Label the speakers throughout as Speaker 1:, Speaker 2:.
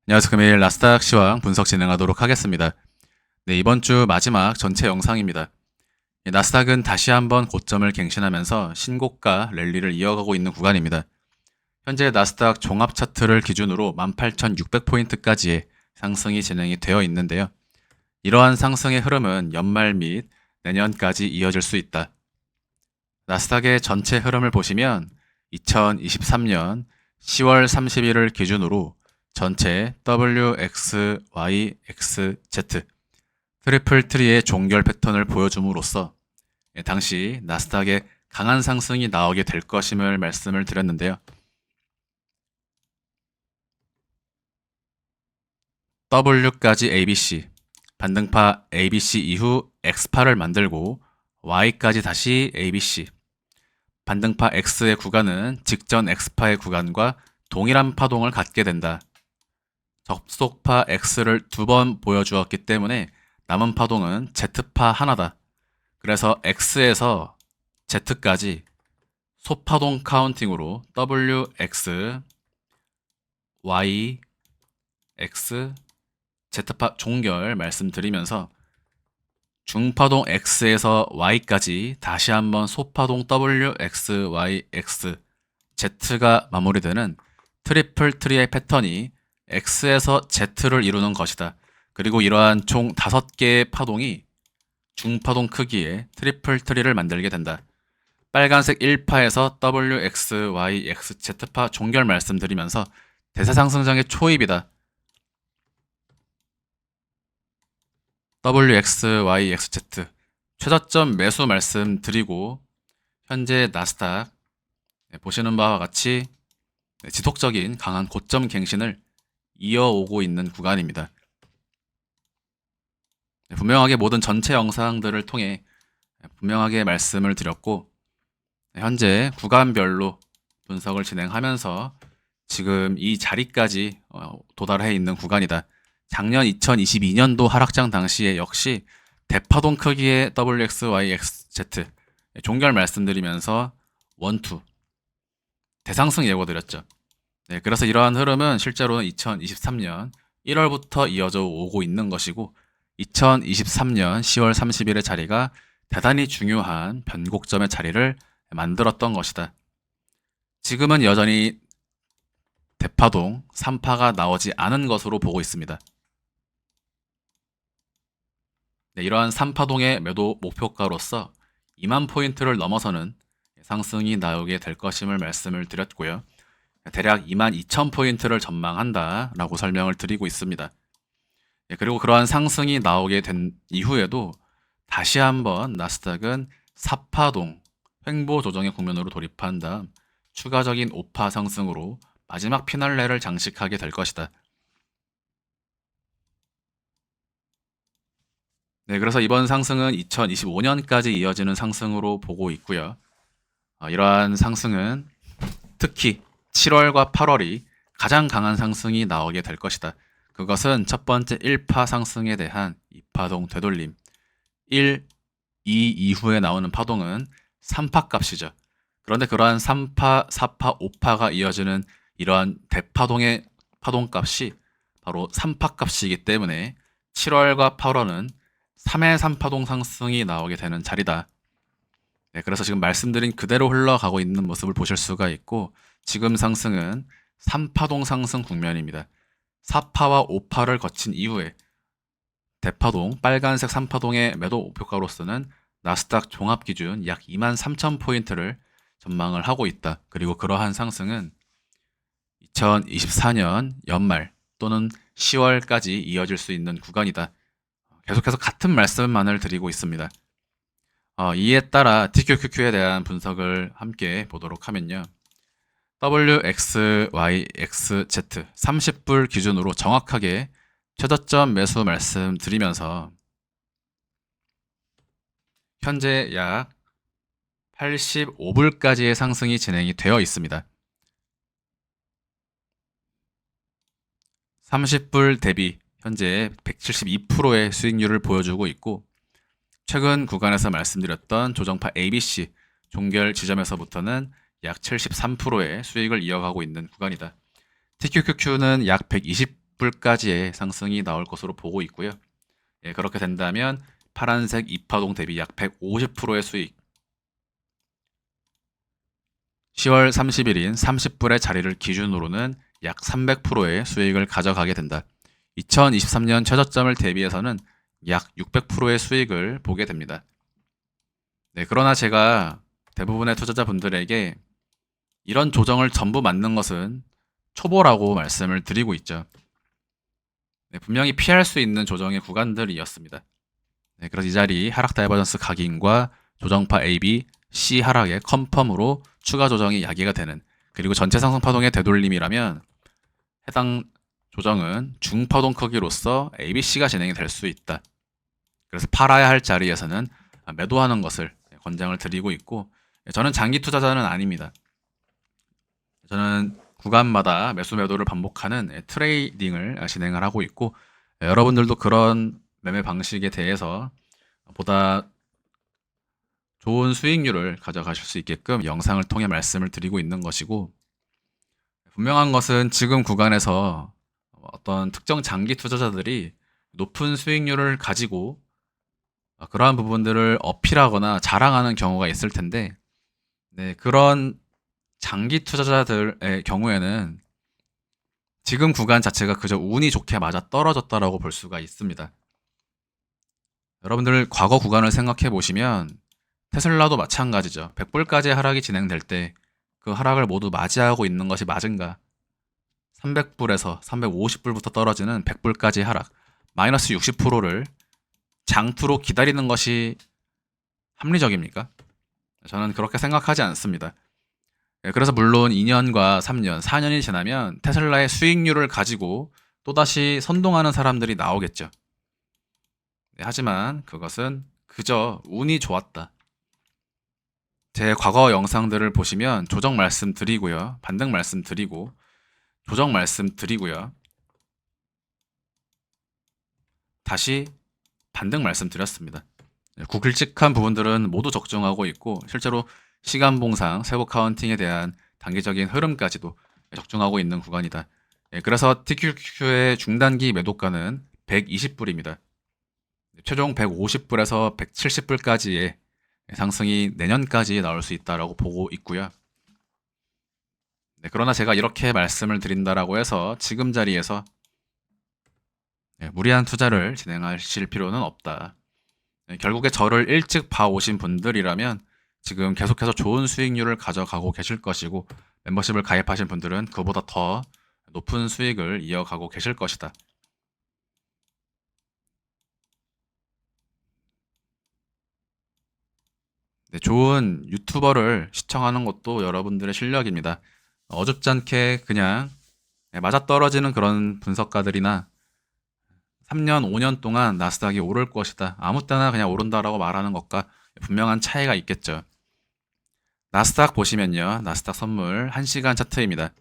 Speaker 1: 안녕하세요. 금일 나스닥 시황 분석 진행하도록 하겠습니다. 네, 이번 주 마지막 전체 영상입니다. 나스닥은 다시 한번 고점을 갱신하면서 신고가 랠리를 이어가고 있는 구간입니다. 현재 나스닥 종합 차트를 기준으로 18,600포인트까지의 상승이 진행이 되어 있는데요. 이러한 상승의 흐름은 연말 및 내년까지 이어질 수 있다. 나스닥의 전체 흐름을 보시면 2023년 10월 30일을 기준으로 전체 WX, Y, X, Z 트리플 트리의 종결 패턴을 보여줌으로써 당시 나스닥의 강한 상승이 나오게 될 것임을 말씀을 드렸는데요. W까지 ABC, 반등파 ABC 이후 X파를 만들고 Y까지 다시 ABC, 반등파 X의 구간은 직전 X파의 구간과 동일한 파동을 갖게 된다. 접속파 X를 2번 보여주었기 때문에 남은 파동은 Z파 하나다. 그래서 X에서 Z까지 소파동 카운팅으로 WX, Y, X, Z파 종결 말씀드리면서 중파동 X에서 Y까지 다시 한번 소파동 WX, Y, X, Z가 마무리되는 트리플 트리의 패턴이 X에서 Z를 이루는 것이다. 그리고 이러한 총 5개의 파동이 중파동 크기의 트리플 트리를 만들게 된다. 빨간색 1파에서 WX, Y, X, Z파 종결 말씀드리면서 대세상승장의 초입이다. WX, Y, X, Z 최저점 매수 말씀드리고 현재 나스닥 보시는 바와 같이 지속적인 강한 고점 갱신을 이어오고 있는 구간입니다. 분명하게 모든 전체 영상들을 통해 분명하게 말씀을 드렸고 현재 구간별로 분석을 진행하면서 지금 이 자리까지 도달해 있는 구간이다. 작년 2022년도 하락장 당시에 역시 대파동 크기의 WX, Y, X, Z 종결 말씀드리면서 원투 대상승 예고 드렸죠. 네, 그래서 이러한 흐름은 실제로는 2023년 1월부터 이어져 오고 있는 것이고 2023년 10월 30일의 자리가 대단히 중요한 변곡점의 자리를 만들었던 것이다. 지금은 여전히 대파동 3파가 나오지 않은 것으로 보고 있습니다. 네, 이러한 3파동의 매도 목표가로서 2만 포인트를 넘어서는 상승이 나오게 될 것임을 말씀을 드렸고요. 대략 22,000포인트를 전망한다 라고 설명을 드리고 있습니다. 그리고 그러한 상승이 나오게 된 이후에도 다시 한번 나스닥은 4파동 횡보 조정의 국면으로 돌입한 다음 추가적인 5파 상승으로 마지막 피날레를 장식하게 될 것이다. 네, 그래서 이번 상승은 2025년까지 이어지는 상승으로 보고 있고요. 이러한 상승은 특히 7월과 8월이 가장 강한 상승이 나오게 될 것이다. 그것은 첫 번째 1파 상승에 대한 2파동 되돌림. 1, 2 이후에 나오는 파동은 3파 값이죠. 그런데 그러한 3파, 4파, 5파가 이어지는 이러한 대파동의 파동 값이 바로 3파 값이기 때문에 7월과 8월은 3의 3파동 상승이 나오게 되는 자리다. 네, 그래서 지금 말씀드린 그대로 흘러가고 있는 모습을 보실 수가 있고 지금 상승은 3파동 상승 국면입니다. 4파와 5파를 거친 이후에 대파동, 빨간색 3파동의 매도 목표가로서는 나스닥 종합기준 약 23,000포인트를 전망을 하고 있다. 그리고 그러한 상승은 2024년 연말 또는 10월까지 이어질 수 있는 구간이다. 계속해서 같은 말씀만을 드리고 있습니다. 이에 따라 TQQQ에 대한 분석을 함께 보도록 하면요. WX, Y, X, Z 30불 기준으로 정확하게 최저점 매수 말씀드리면서 현재 약 85불까지의 상승이 진행이 되어 있습니다. 30불 대비 현재 172%의 수익률을 보여주고 있고 최근 구간에서 말씀드렸던 조정파 ABC 종결 지점에서부터는 약 73%의 수익을 이어가고 있는 구간이다. TQQQ는 약 100불까지의 상승이 나올 것으로 보고 있고요. 예, 그렇게 된다면 파란색 2파동 대비 약 150%의 수익, 10월 30일인 30불의 자리를 기준으로는 약 300%의 수익을 가져가게 된다. 2023년 최저점을 대비해서는 약 600%의 수익을 보게 됩니다. 네, 그러나 제가 대부분의 투자자분들에게 이런 조정을 전부 맞는 것은 초보라고 말씀을 드리고 있죠. 네, 분명히 피할 수 있는 조정의 구간들이었습니다. 네, 그래서 이 자리 하락 다이버전스 각인과 조정파 AB, C 하락의 컨펌으로 추가 조정이 야기가 되는, 그리고 전체 상승 파동의 되돌림이라면 해당 조정은 중파동 크기로서 ABC가 진행이 될 수 있다. 그래서 팔아야 할 자리에서는 매도하는 것을 권장을 드리고 있고, 저는 장기 투자자는 아닙니다. 저는 구간마다 매수 매도를 반복하는 트레이딩을 진행을 하고 있고, 여러분들도 그런 매매 방식에 대해서 보다 좋은 수익률을 가져가실 수 있게끔 영상을 통해 말씀을 드리고 있는 것이고, 분명한 것은 지금 구간에서 어떤 특정 장기 투자자들이 높은 수익률을 가지고 그러한 부분들을 어필하거나 자랑하는 경우가 있을 텐데, 네, 그런 장기 투자자들의 경우에는 지금 구간 자체가 그저 운이 좋게 맞아 떨어졌다라고 볼 수가 있습니다. 여러분들 과거 구간을 생각해 보시면 테슬라도 마찬가지죠. 100불까지의 하락이 진행될 때 그 하락을 모두 맞이하고 있는 것이 맞은가? 300불에서 350불부터 떨어지는 100불까지의 하락, 마이너스 60%를 장투로 기다리는 것이 합리적입니까? 저는 그렇게 생각하지 않습니다. 그래서 물론 2년과 3년, 4년이 지나면 테슬라의 수익률을 가지고 또다시 선동하는 사람들이 나오겠죠. 네, 하지만 그것은 그저 운이 좋았다. 제 과거 영상들을 보시면 조정 말씀드리고요. 반등 말씀드리고, 조정 말씀드리고요. 다시 반등 말씀드렸습니다. 굵직한 부분들은 모두 적중하고 있고, 실제로 시간봉상, 세부 카운팅에 대한 단기적인 흐름까지도 적중하고 있는 구간이다. 그래서 TQQQ의 중단기 매도가는 120불입니다. 최종 150불에서 170불까지의 상승이 내년까지 나올 수 있다고 보고 있고요. 네, 그러나 제가 이렇게 말씀을 드린다라고 해서 지금 자리에서 무리한 투자를 진행하실 필요는 없다. 결국에 저를 일찍 봐오신 분들이라면 지금 계속해서 좋은 수익률을 가져가고 계실 것이고, 멤버십을 가입하신 분들은 그보다 더 높은 수익을 이어가고 계실 것이다. 네, 좋은 유튜버를 시청하는 것도 여러분들의 실력입니다. 어줍잖게 그냥 맞아떨어지는 그런 분석가들이나 3년, 5년 동안 나스닥이 오를 것이다, 아무 때나 그냥 오른다라고 말하는 것과 분명한 차이가 있겠죠. 나스닥 보시면요. 나스닥 선물 1시간 차트입니다.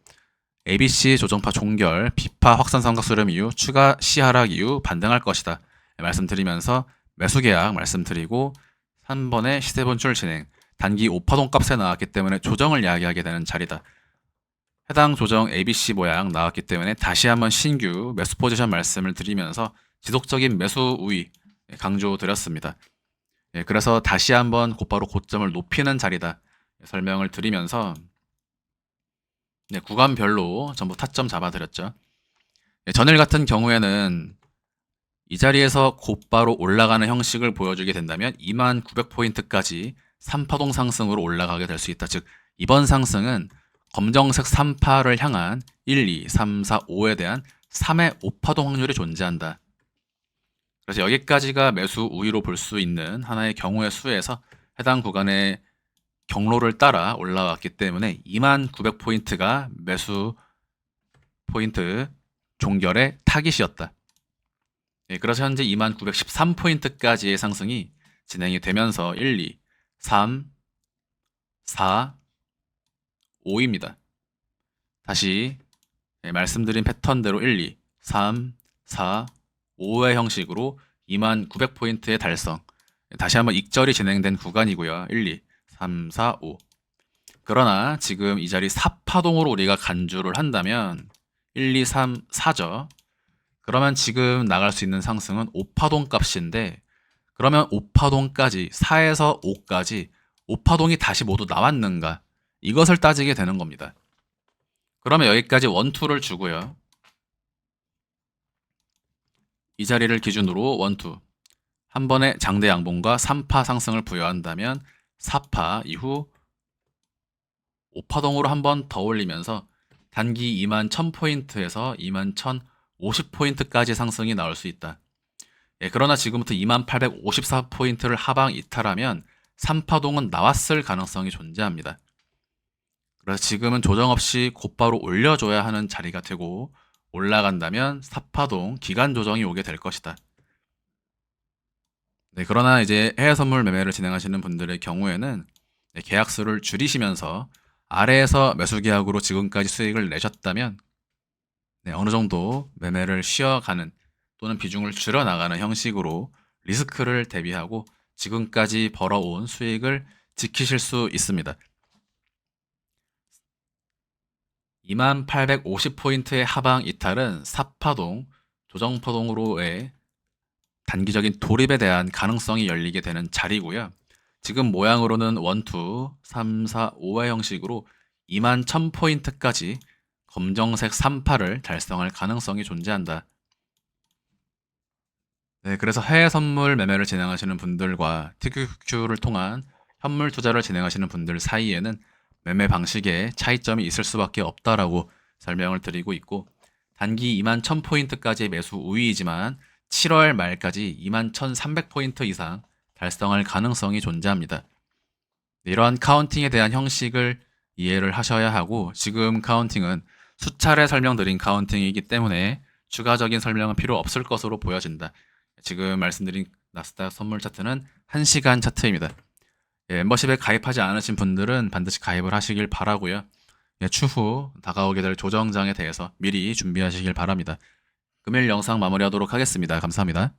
Speaker 1: ABC 조정파 종결, B파 확산 삼각수렴 이후 추가 시하락 이후 반등할 것이다 말씀드리면서 매수 계약 말씀드리고, 3번의 시세 분출 진행, 단기 5파동 값에 나왔기 때문에 조정을 이야기하게 되는 자리다. 해당 조정 ABC 모양 나왔기 때문에 다시 한번 신규 매수 포지션 말씀을 드리면서 지속적인 매수 우위 강조드렸습니다. 그래서 다시 한번 곧바로 고점을 높이는 자리다 설명을 드리면서 구간별로 전부 타점 잡아드렸죠. 전일 같은 경우에는 이 자리에서 곧바로 올라가는 형식을 보여주게 된다면 2900포인트까지 3파동 상승으로 올라가게 될 수 있다. 즉 이번 상승은 검정색 3파를 향한 1, 2, 3, 4, 5에 대한 3의 5파동 확률이 존재한다. 그래서 여기까지가 매수 우위로 볼 수 있는 하나의 경우의 수에서 해당 구간의 경로를 따라 올라왔기 때문에 2900포인트가 매수 포인트 종결의 타깃이었다. 그래서 현재 2913포인트까지의 상승이 진행이 되면서 1, 2, 3, 4, 5입니다. 다시 말씀드린 패턴대로 1, 2, 3, 4, 5의 형식으로 2900포인트의 달성, 다시 한번 익절이 진행된 구간이고요. 1, 2, 3, 4, 5. 그러나 지금 이 자리 4파동으로 우리가 간주를 한다면 1, 2, 3, 4죠. 그러면 지금 나갈 수 있는 상승은 5파동 값인데, 그러면 5파동까지, 4에서 5까지 5파동이 다시 모두 나왔는가? 이것을 따지게 되는 겁니다. 그러면 여기까지 1, 2를 주고요. 이 자리를 기준으로 1, 2. 한 번에 장대 양봉과 3파 상승을 부여한다면 4파 이후 5파동으로 한 번 더 올리면서 단기 21,000포인트에서 21,050포인트까지 상승이 나올 수 있다. 예, 그러나 지금부터 2854포인트를 하방 이탈하면 3파동은 나왔을 가능성이 존재합니다. 그래서 지금은 조정 없이 곧바로 올려줘야 하는 자리가 되고, 올라간다면 4파동 기간 조정이 오게 될 것이다. 네, 그러나 이제 해외 선물 매매를 진행하시는 분들의 경우에는 계약수를 줄이시면서 아래에서 매수 계약으로 지금까지 수익을 내셨다면 어느 정도 매매를 쉬어가는 또는 비중을 줄여나가는 형식으로 리스크를 대비하고 지금까지 벌어온 수익을 지키실 수 있습니다. 2850포인트의 하방 이탈은 4파동, 조정파동으로의 단기적인 돌입에 대한 가능성이 열리게 되는 자리고요. 지금 모양으로는 1, 2, 3, 4, 5의 형식으로 21,000포인트까지 검정색 3파를 달성할 가능성이 존재한다. 네, 그래서 해외 선물 매매를 진행하시는 분들과 TQQQ를 통한 현물 투자를 진행하시는 분들 사이에는 매매 방식에 차이점이 있을 수밖에 없다라고 설명을 드리고 있고, 단기 21,000포인트까지의 매수 우위이지만 7월 말까지 21,300포인트 이상 달성할 가능성이 존재합니다. 이러한 카운팅에 대한 형식을 이해를 하셔야 하고, 지금 카운팅은 수차례 설명드린 카운팅이기 때문에 추가적인 설명은 필요 없을 것으로 보여진다. 지금 말씀드린 나스닥 선물 차트는 1시간 차트입니다. 멤버십에 가입하지 않으신 분들은 반드시 가입을 하시길 바라고요. 추후 다가오게 될 조정장에 대해서 미리 준비하시길 바랍니다. 금일 영상 마무리하도록 하겠습니다. 감사합니다.